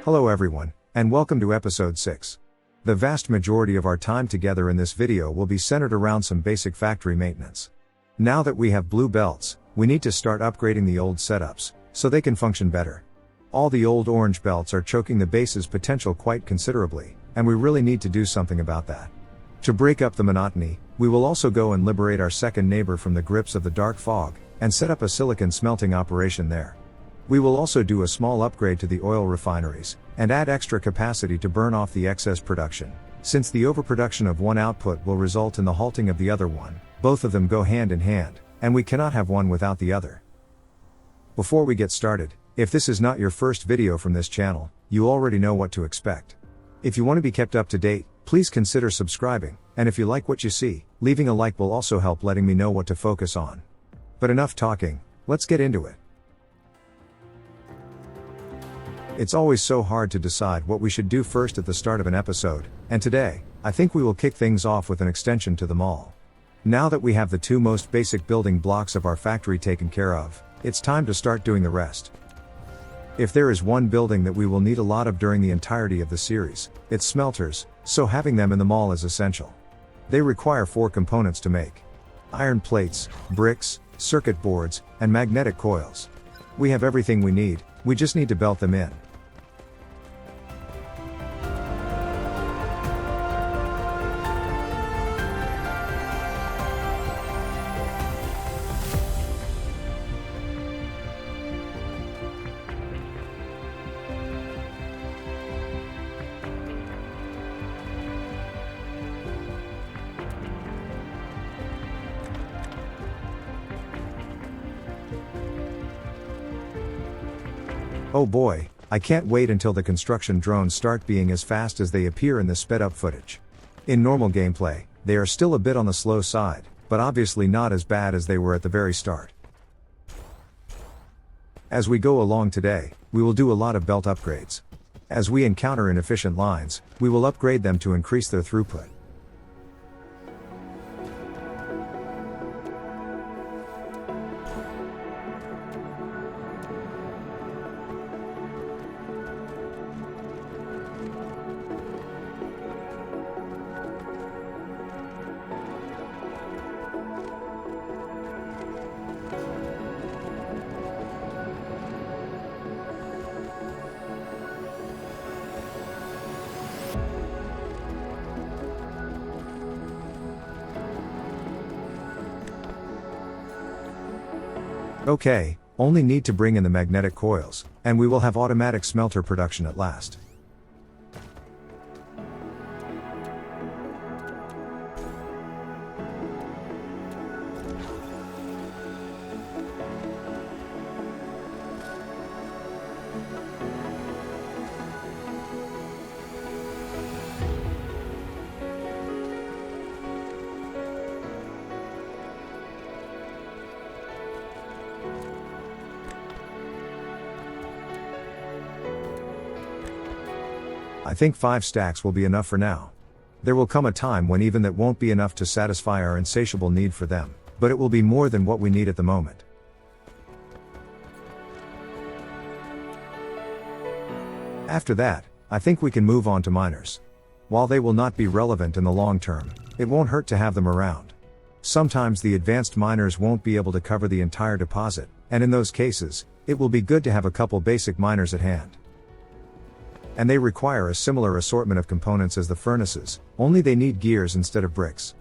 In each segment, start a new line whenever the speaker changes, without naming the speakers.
Hello everyone, and welcome to episode 6. The vast majority of our time together in this video will be centered around some basic factory maintenance. Now that we have blue belts, we need to start upgrading the old setups, so they can function better. All the old orange belts are choking the base's potential quite considerably, and we really need to do something about that. To break up the monotony, we will also go and liberate our second neighbor from the grips of the dark fog, and set up a silicon smelting operation there. We will also do a small upgrade to the oil refineries, and add extra capacity to burn off the excess production. Since the overproduction of one output will result in the halting of the other one, both of them go hand in hand, and we cannot have one without the other. Before we get started, if this is not your first video from this channel, you already know what to expect. If you want to be kept up to date, please consider subscribing, and if you like what you see, leaving a like will also help letting me know what to focus on. But enough talking, let's get into it. It's always so hard to decide what we should do first at the start of an episode, and today, I think we will kick things off with an extension to the mall. Now that we have the two most basic building blocks of our factory taken care of, it's time to start doing the rest. If there is one building that we will need a lot of during the entirety of the series, it's smelters, so having them in the mall is essential. They require 4 components to make: iron plates, bricks, circuit boards, and magnetic coils. We have everything we need, we just need to belt them in. Oh boy, I can't wait until the construction drones start being as fast as they appear in the sped up footage. In normal gameplay, they are still a bit on the slow side, but obviously not as bad as they were at the very start. As we go along today, we will do a lot of belt upgrades. As we encounter inefficient lines, we will upgrade them to increase their throughput. Okay, only need to bring in the magnetic coils, and we will have automatic smelter production at last. I think 5 stacks will be enough for now. There will come a time when even that won't be enough to satisfy our insatiable need for them, but it will be more than what we need at the moment. After that, I think we can move on to miners. While they will not be relevant in the long term, it won't hurt to have them around. Sometimes the advanced miners won't be able to cover the entire deposit, and in those cases, it will be good to have a couple basic miners at hand. And they require a similar assortment of components as the furnaces, only they need gears instead of bricks.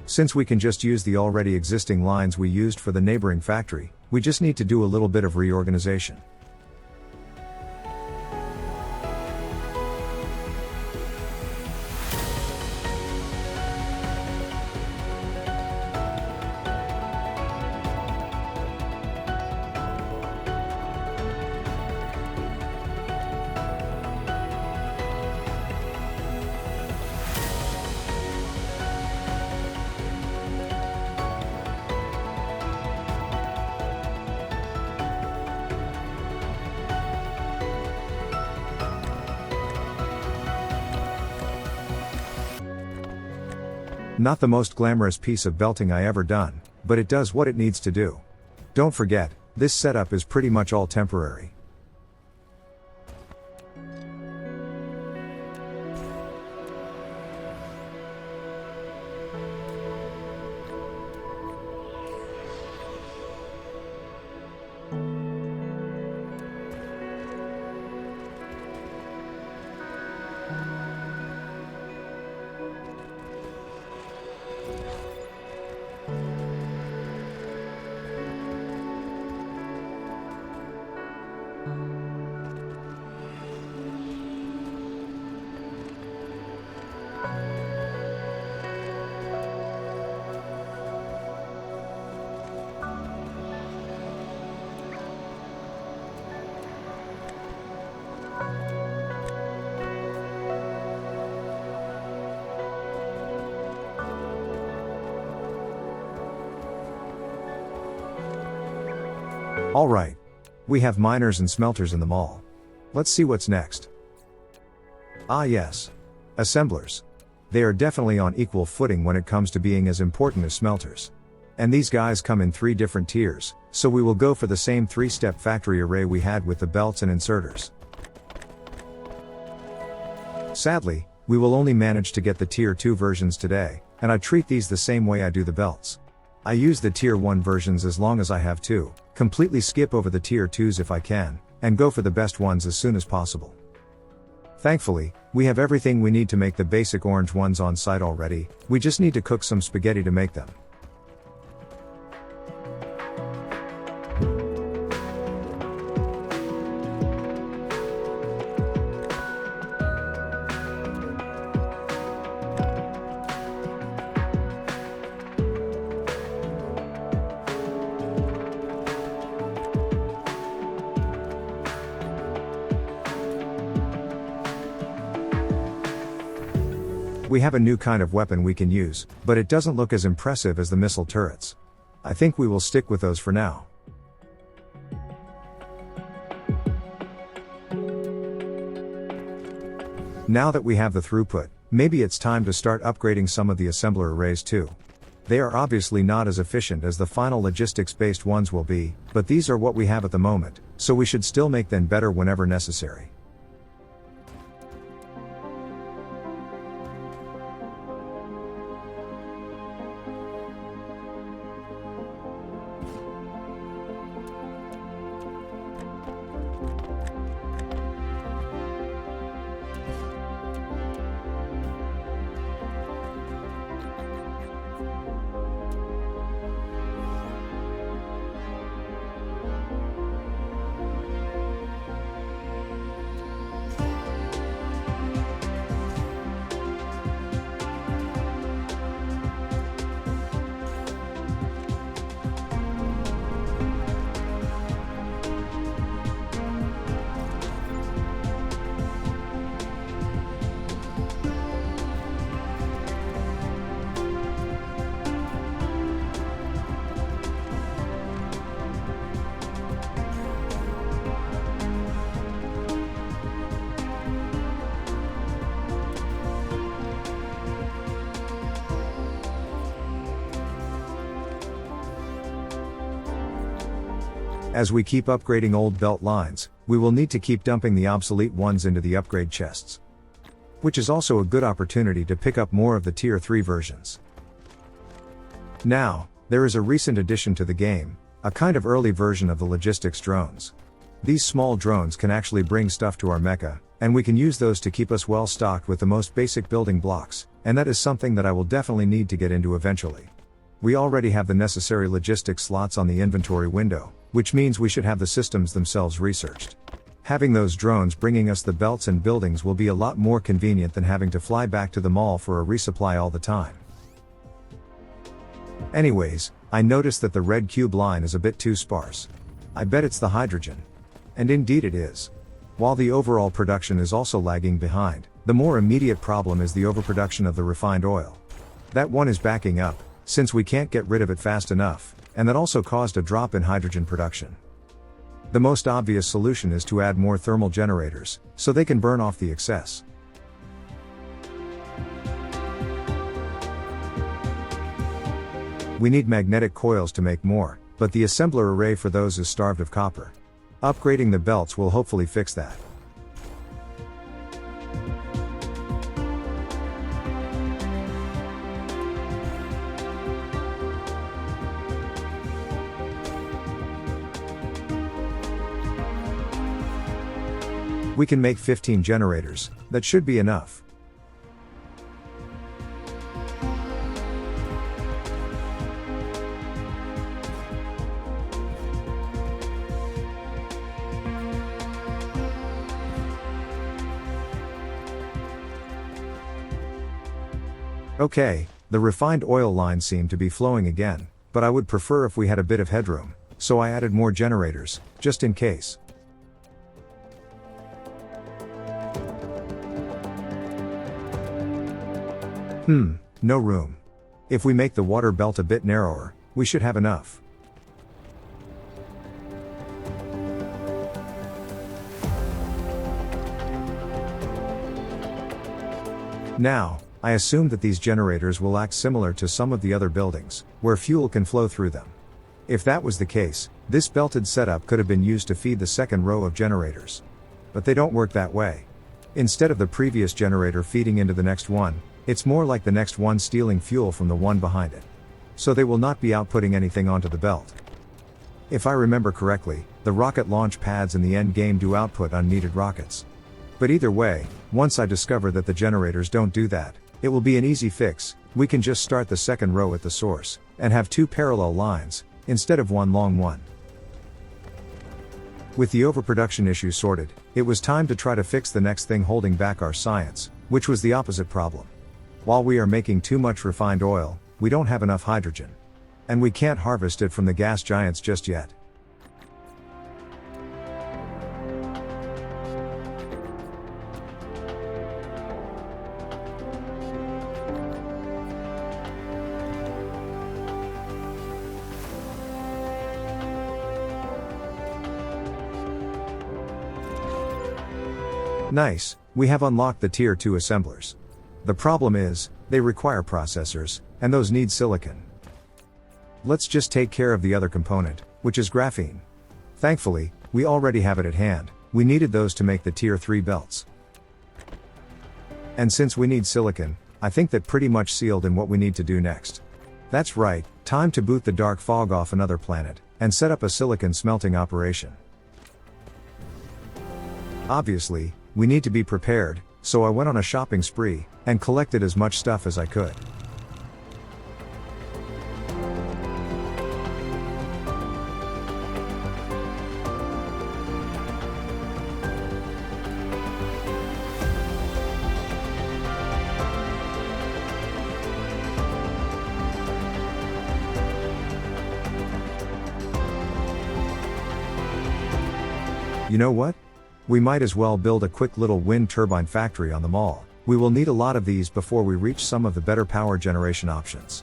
Since we can just use the already existing lines we used for the neighboring factory, we just need to do a little bit of reorganization. Not the most glamorous piece of belting I ever done, but it does what it needs to do. Don't forget, this setup is pretty much all temporary. Alright. We have miners and smelters in the mall. Let's see what's next. Ah yes. Assemblers. They are definitely on equal footing when it comes to being as important as smelters. And these guys come in 3 different tiers, so we will go for the same 3-step factory array we had with the belts and inserters. Sadly, we will only manage to get the tier 2 versions today, and I treat these the same way I do the belts. I use the tier 1 versions as long as I have to, completely skip over the tier 2s if I can, and go for the best ones as soon as possible. Thankfully, we have everything we need to make the basic orange ones on site already, we just need to cook some spaghetti to make them. We have a new kind of weapon we can use, but it doesn't look as impressive as the missile turrets. I think we will stick with those for now. Now that we have the throughput, maybe it's time to start upgrading some of the assembler arrays too. They are obviously not as efficient as the final logistics-based ones will be, but these are what we have at the moment, so we should still make them better whenever necessary. As we keep upgrading old belt lines, we will need to keep dumping the obsolete ones into the upgrade chests. Which is also a good opportunity to pick up more of the tier 3 versions. Now, there is a recent addition to the game, a kind of early version of the logistics drones. These small drones can actually bring stuff to our mecha, and we can use those to keep us well stocked with the most basic building blocks, and that is something that I will definitely need to get into eventually. We already have the necessary logistics slots on the inventory window, which means we should have the systems themselves researched. Having those drones bringing us the belts and buildings will be a lot more convenient than having to fly back to the mall for a resupply all the time. Anyways, I noticed that the red cube line is a bit too sparse. I bet it's the hydrogen. And indeed it is. While the overall production is also lagging behind, the more immediate problem is the overproduction of the refined oil. That one is backing up, since we can't get rid of it fast enough, and that also caused a drop in hydrogen production. The most obvious solution is to add more thermal generators, so they can burn off the excess. We need magnetic coils to make more, but the assembler array for those is starved of copper. Upgrading the belts will hopefully fix that. We can make 15 generators, that should be enough. Okay, the refined oil lines seem to be flowing again, but I would prefer if we had a bit of headroom, so I added more generators, just in case. No room. If we make the water belt a bit narrower, we should have enough. Now, I assume that these generators will act similar to some of the other buildings, where fuel can flow through them. If that was the case, this belted setup could have been used to feed the second row of generators. But they don't work that way. Instead of the previous generator feeding into the next one, it's more like the next one stealing fuel from the one behind it. So they will not be outputting anything onto the belt. If I remember correctly, the rocket launch pads in the end game do output unneeded rockets. But either way, once I discover that the generators don't do that, it will be an easy fix. We can just start the second row at the source, and have two parallel lines, instead of one long one. With the overproduction issue sorted, it was time to try to fix the next thing holding back our science, which was the opposite problem. While we are making too much refined oil, we don't have enough hydrogen. And we can't harvest it from the gas giants just yet. Nice, we have unlocked the Tier 2 assemblers. The problem is, they require processors, and those need silicon. Let's just take care of the other component, which is graphene. Thankfully, we already have it at hand. We needed those to make the Tier 3 belts. And since we need silicon, I think that pretty much sealed in what we need to do next. That's right, time to boot the dark fog off another planet, and set up a silicon smelting operation. Obviously, we need to be prepared, so I went on a shopping spree, and collected as much stuff as I could. You know what? We might as well build a quick little wind turbine factory on the mall. We will need a lot of these before we reach some of the better power generation options.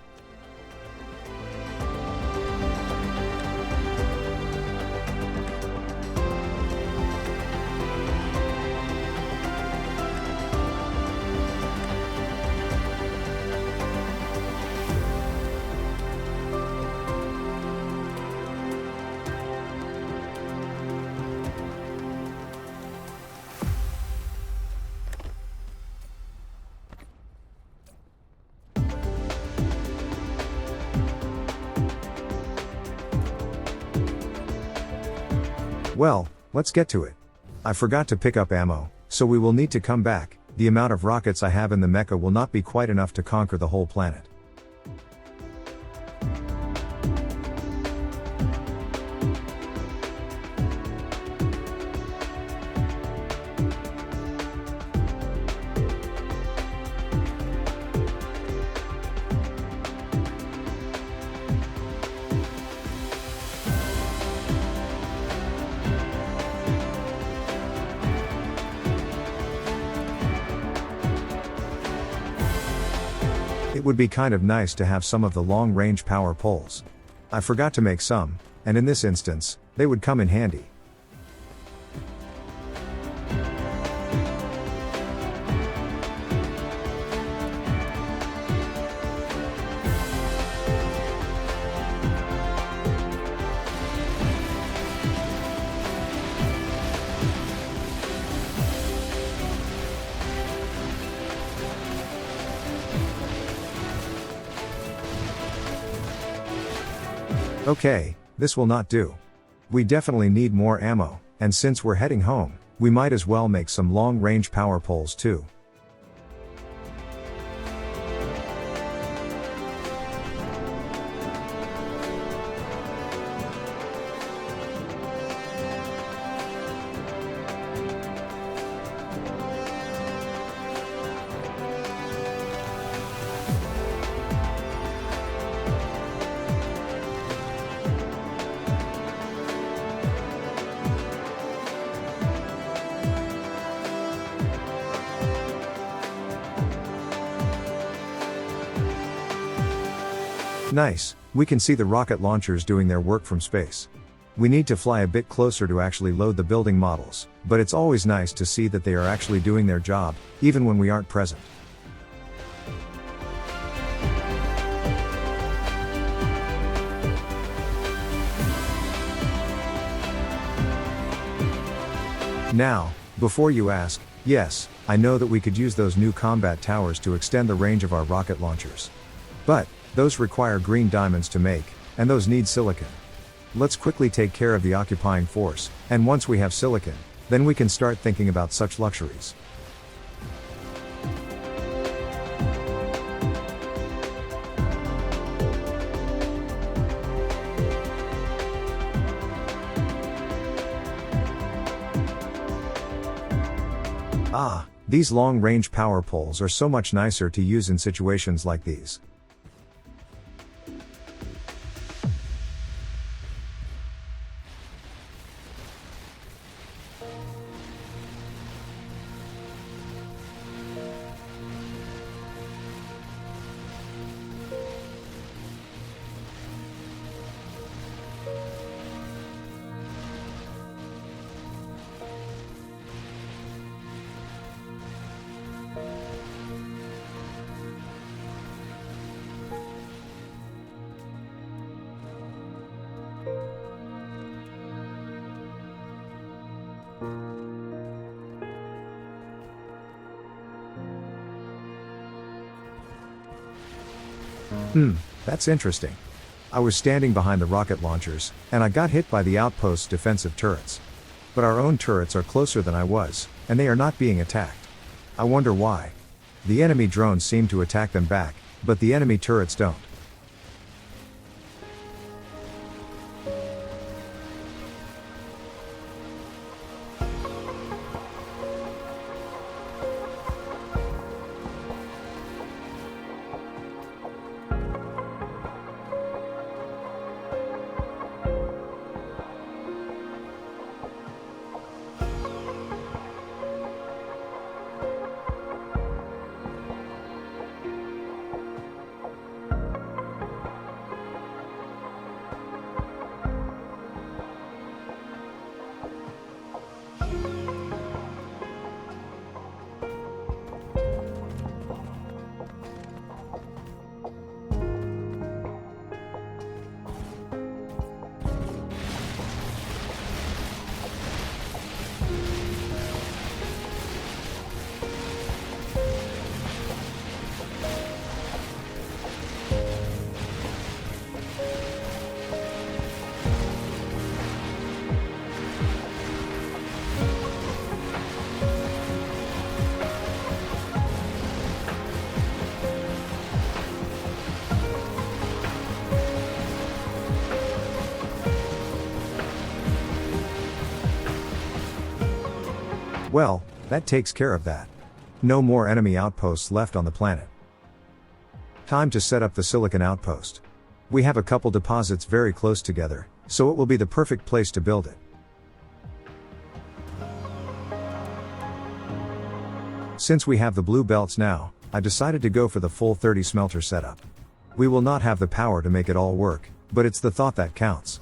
Well, let's get to it. I forgot to pick up ammo, so we will need to come back. The amount of rockets I have in the mecha will not be quite enough to conquer the whole planet. It would be kind of nice to have some of the long-range power poles. I forgot to make some, and in this instance, they would come in handy. Okay, this will not do. We definitely need more ammo, and since we're heading home, we might as well make some long-range power poles too. Nice, we can see the rocket launchers doing their work from space. We need to fly a bit closer to actually load the building models, but it's always nice to see that they are actually doing their job, even when we aren't present. Now, before you ask, yes, I know that we could use those new combat towers to extend the range of our rocket launchers. But, those require green diamonds to make, and those need silicon. Let's quickly take care of the occupying force, and once we have silicon, then we can start thinking about such luxuries. Ah, these long-range power poles are so much nicer to use in situations like these. That's interesting. I was standing behind the rocket launchers, and I got hit by the outpost's defensive turrets. But our own turrets are closer than I was, and they are not being attacked. I wonder why. The enemy drones seem to attack them back, but the enemy turrets don't. Well, that takes care of that. No more enemy outposts left on the planet. Time to set up the silicon outpost. We have a couple deposits very close together, so it will be the perfect place to build it. Since we have the blue belts now, I decided to go for the full 30 smelter setup. We will not have the power to make it all work, but it's the thought that counts.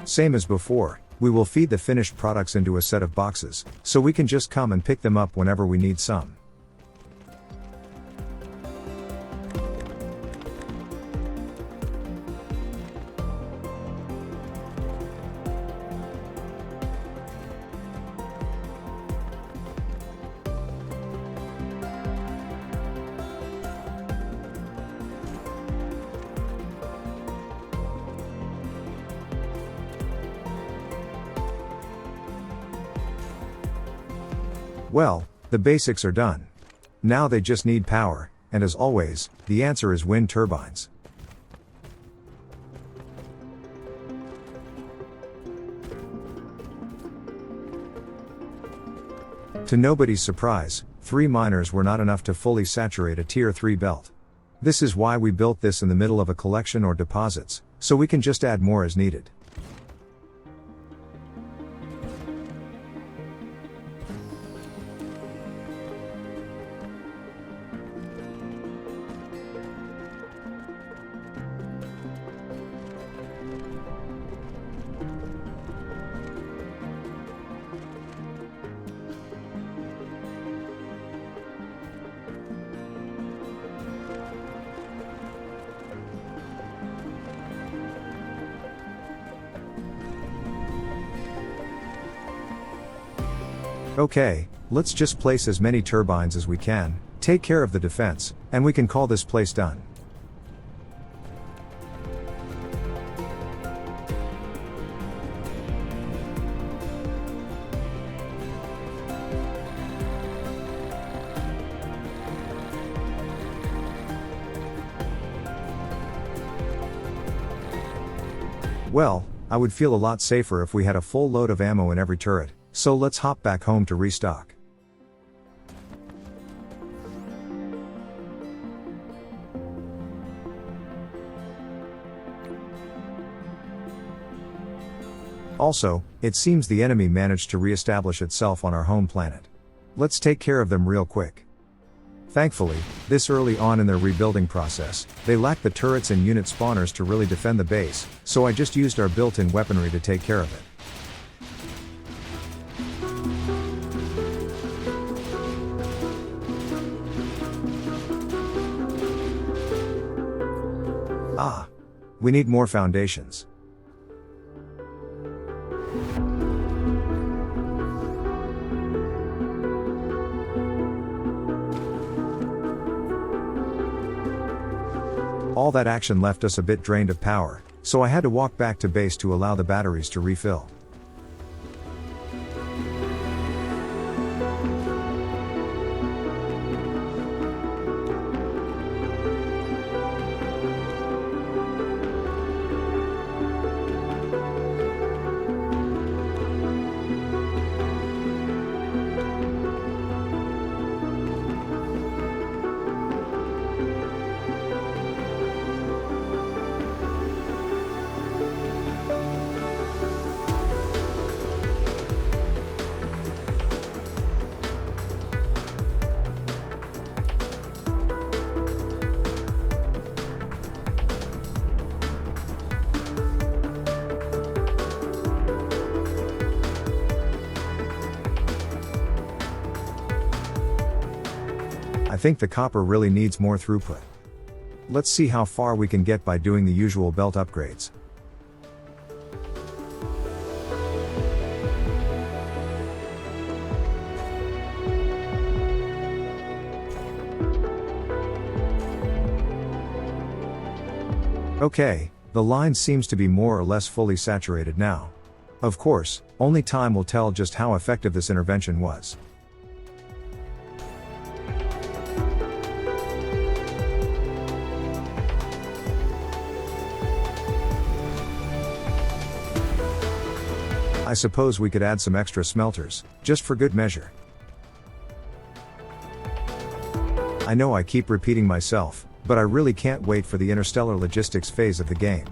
Same as before, we will feed the finished products into a set of boxes, so we can just come and pick them up whenever we need some. Well, the basics are done. Now they just need power, and as always, the answer is wind turbines. To nobody's surprise, 3 miners were not enough to fully saturate a tier 3 belt. This is why we built this in the middle of a collection or deposits, so we can just add more as needed. Okay, let's just place as many turbines as we can, take care of the defense, and we can call this place done. Well, I would feel a lot safer if we had a full load of ammo in every turret. So let's hop back home to restock. Also, it seems the enemy managed to re-establish itself on our home planet. Let's take care of them real quick. Thankfully, this early on in their rebuilding process, they lacked the turrets and unit spawners to really defend the base, so I just used our built-in weaponry to take care of it. We need more foundations. All that action left us a bit drained of power, so I had to walk back to base to allow the batteries to refill. I think the copper really needs more throughput. Let's see how far we can get by doing the usual belt upgrades. Okay, the line seems to be more or less fully saturated now. Of course, only time will tell just how effective this intervention was. I suppose we could add some extra smelters, just for good measure. I know I keep repeating myself, but I really can't wait for the interstellar logistics phase of the game.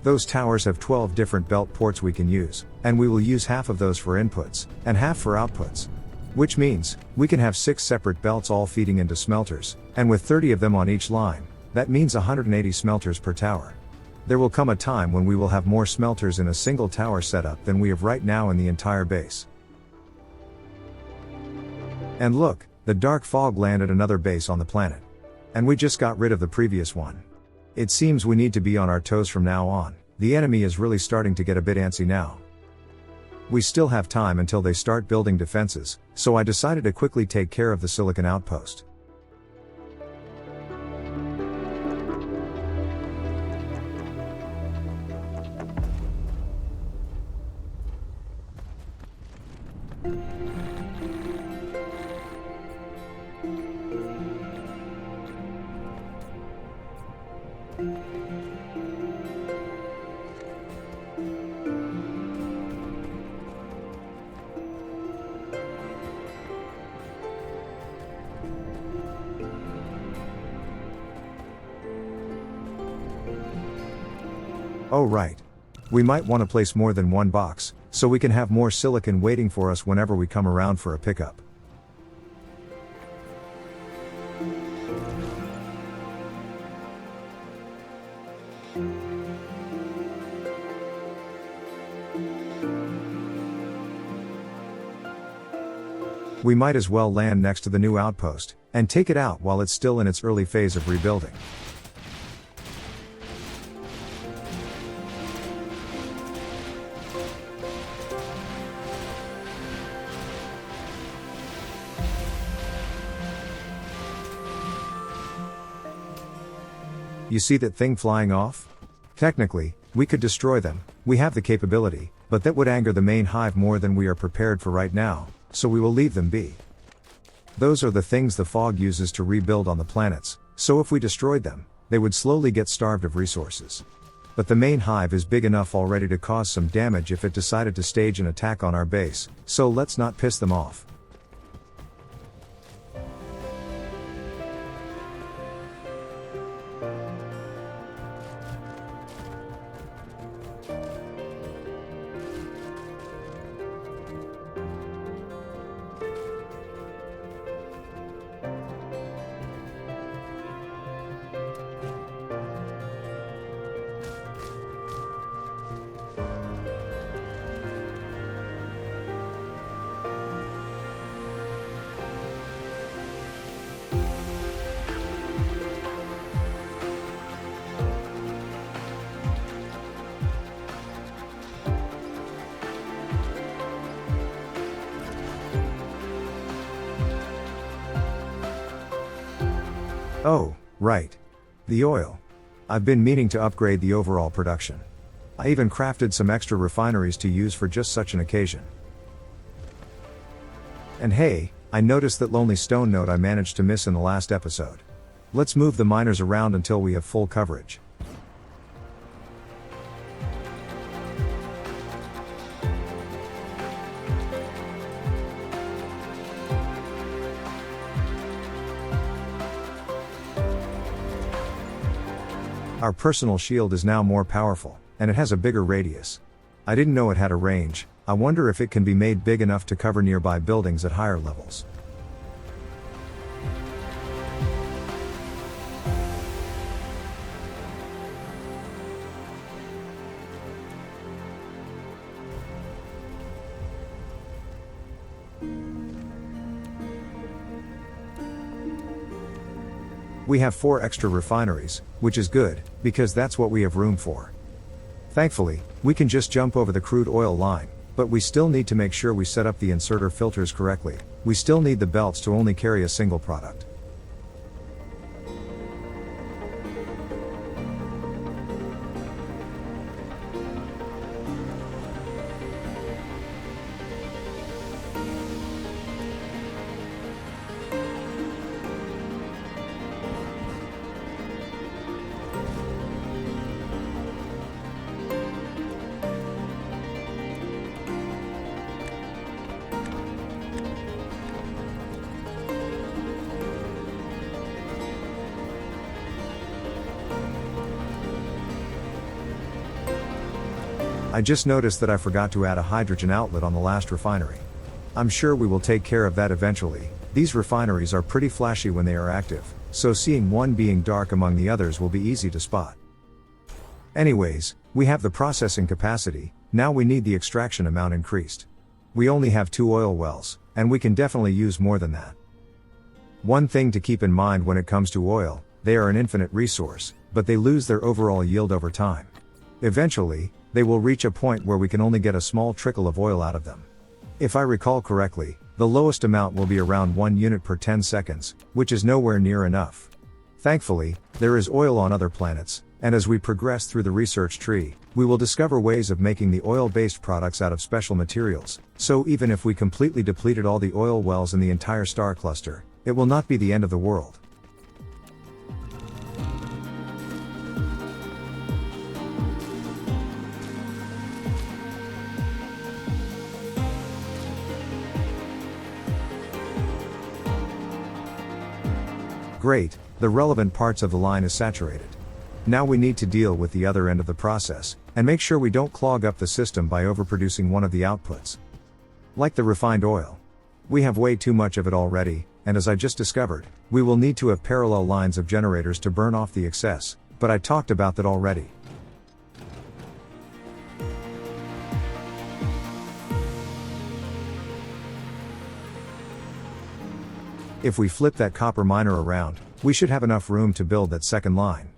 Those towers have 12 different belt ports we can use, and we will use half of those for inputs, and half for outputs. Which means, we can have 6 separate belts all feeding into smelters, and with 30 of them on each line, that means 180 smelters per tower. There will come a time when we will have more smelters in a single tower setup than we have right now in the entire base. And look, the dark fog landed another base on the planet. And we just got rid of the previous one. It seems we need to be on our toes from now on. The enemy is really starting to get a bit antsy now. We still have time until they start building defenses, so I decided to quickly take care of the silicon outpost. Oh right. We might want to place more than one box, so we can have more silicon waiting for us whenever we come around for a pickup. We might as well land next to the new outpost, and take it out while it's still in its early phase of rebuilding. You see that thing flying off? Technically, we could destroy them, we have the capability, but that would anger the main hive more than we are prepared for right now, so we will leave them be. Those are the things the fog uses to rebuild on the planets, so if we destroyed them, they would slowly get starved of resources. But the main hive is big enough already to cause some damage if it decided to stage an attack on our base, so let's not piss them off. Oh, right. The oil. I've been meaning to upgrade the overall production. I even crafted some extra refineries to use for just such an occasion. And hey, I noticed that lonely stone node I managed to miss in the last episode. Let's move the miners around until we have full coverage. Our personal shield is now more powerful, and it has a bigger radius. I didn't know it had a range. I wonder if it can be made big enough to cover nearby buildings at higher levels. We have 4 extra refineries, which is good, because that's what we have room for. Thankfully, we can just jump over the crude oil line, but we still need to make sure we set up the inserter filters correctly. We still need the belts to only carry a single product. I just noticed that I forgot to add a hydrogen outlet on the last refinery. I'm sure we will take care of that eventually. These refineries are pretty flashy when they are active, so seeing one being dark among the others will be easy to spot. Anyways, we have the processing capacity, now we need the extraction amount increased. We only have 2 oil wells, and we can definitely use more than that. One thing to keep in mind when it comes to oil, they are an infinite resource, but they lose their overall yield over time. Eventually, they will reach a point where we can only get a small trickle of oil out of them. If I recall correctly, the lowest amount will be around 1 unit per 10 seconds, which is nowhere near enough. Thankfully, there is oil on other planets, and as we progress through the research tree, we will discover ways of making the oil-based products out of special materials, so even if we completely depleted all the oil wells in the entire star cluster, it will not be the end of the world. Great, the relevant parts of the line is saturated. Now we need to deal with the other end of the process, and make sure we don't clog up the system by overproducing one of the outputs. Like the refined oil. We have way too much of it already, and as I just discovered, we will need to have parallel lines of generators to burn off the excess, but I talked about that already. If we flip that copper miner around, we should have enough room to build that second line.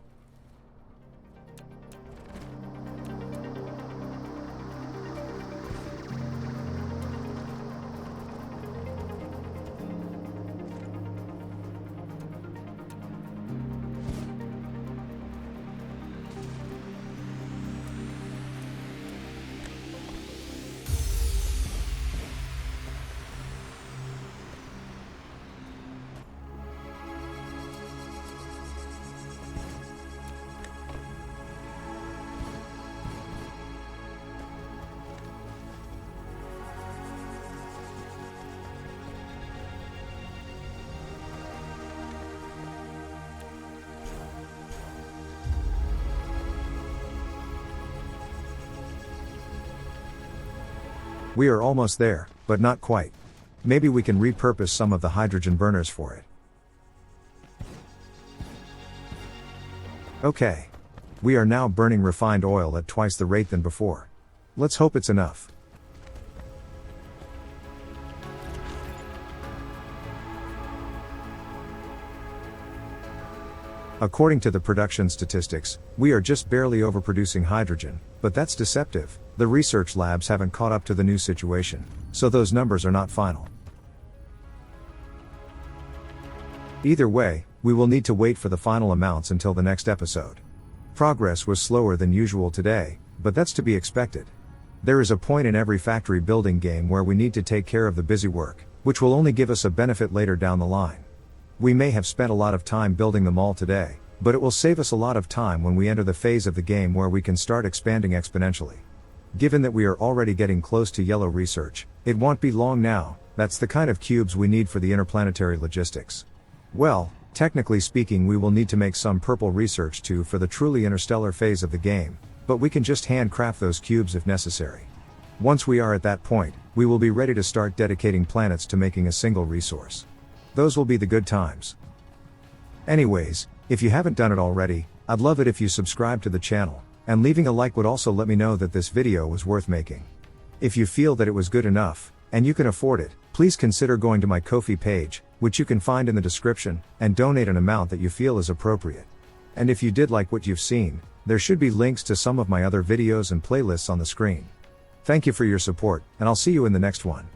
We are almost there, but not quite. Maybe we can repurpose some of the hydrogen burners for it. Okay. We are now burning refined oil at twice the rate than before. Let's hope it's enough. According to the production statistics, we are just barely overproducing hydrogen, but that's deceptive. The research labs haven't caught up to the new situation, so those numbers are not final. Either way, we will need to wait for the final amounts until the next episode. Progress was slower than usual today, but that's to be expected. There is a point in every factory building game where we need to take care of the busy work, which will only give us a benefit later down the line. We may have spent a lot of time building them all today, but it will save us a lot of time when we enter the phase of the game where we can start expanding exponentially. Given that we are already getting close to yellow research, it won't be long now. That's the kind of cubes we need for the interplanetary logistics. Well, technically speaking, we will need to make some purple research too for the truly interstellar phase of the game, but we can just handcraft those cubes if necessary. Once we are at that point, we will be ready to start dedicating planets to making a single resource. Those will be the good times. Anyways, if you haven't done it already, I'd love it if you subscribe to the channel, and leaving a like would also let me know that this video was worth making. If you feel that it was good enough, and you can afford it, please consider going to my Ko-fi page, which you can find in the description, and donate an amount that you feel is appropriate. And if you did like what you've seen, there should be links to some of my other videos and playlists on the screen. Thank you for your support, and I'll see you in the next one.